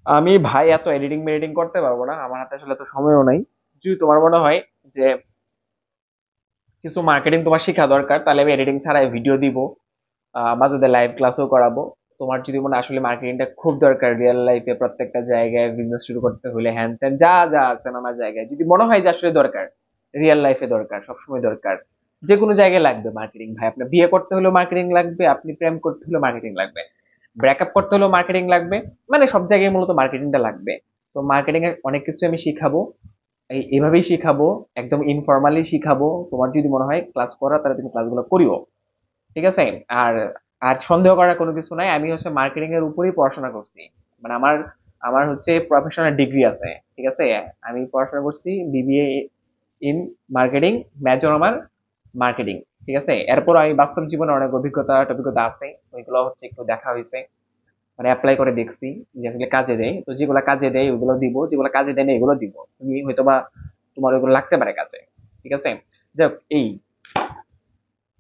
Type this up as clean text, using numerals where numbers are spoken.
আমি ভাই এত এডিটিং মেডিটিং করতে পারবো না, আমার হাতে আসলে এত সময়ও নাই। যদি তোমার মনে হয় যে কিছু মার্কেটিং তোমার শেখা দরকার, তাহলে আমি এডিটিং ছাড়াই ভিডিও দিব, মাঝে লাইভ ক্লাসও করাবো। তোমার যদি মনে হয় আসলে মার্কেটিংটা খুব দরকার রিয়েল লাইফে, প্রত্যেকটা জায়গায় বিজনেস শুরু করতে হলে হ্যান ত্যান যা যা আছে নানা জায়গায়, যদি মনে হয় যে আসলে দরকার, রিয়েল লাইফে দরকার, সবসময় দরকার, যে কোনো জায়গায় লাগবে মার্কেটিং ভাই। আপনার বিয়ে করতে হলেও মার্কেটিং লাগবে, আপনি প্রেম করতে হলেও মার্কেটিং লাগবে, ব্রেকআপ করতে হলেও মার্কেটিং লাগবে, মানে সব জায়গায় মূলত মার্কেটিংটা লাগবে। তো মার্কেটিং এর অনেক কিছু আমি শিখাবো, এইভাবেই শিখাবো, একদম ইনফরমালি শিখাবো। তোমার যদি মনে হয় ক্লাস করা, তাহলে তুমি ক্লাসগুলো করিও, ঠিক আছে? আর আর সন্দেহ করার কোনো কিছু নাই, আমি হচ্ছে মার্কেটিং এর উপরেই পড়াশোনা করছি। মানে আমার আমার হচ্ছে প্রফেশনাল ডিগ্রি আছে, ঠিক আছে? আমি পড়াশোনা করছি বিবিএ ইন মার্কেটিং, মেজর আমার মার্কেটিং, ঠিক আছে? এরপর আমি বাস্তব জীবনে অনেক অভিজ্ঞতা টভিজ্ঞতা আছে, ওইগুলো হচ্ছে একটু দেখা হয়েছে, মানে অ্যাপ্লাই করে দেখছি যে আসলে কাজে দেয়। তো যেগুলো কাজে দেয় ওগুলো দিব, যেগুলো কাজে দেয় না এগুলো দিব। তুমি হয়তোবা তোমার ওইগুলো লাগতে পারে কাজে, ঠিক আছে? যাক এই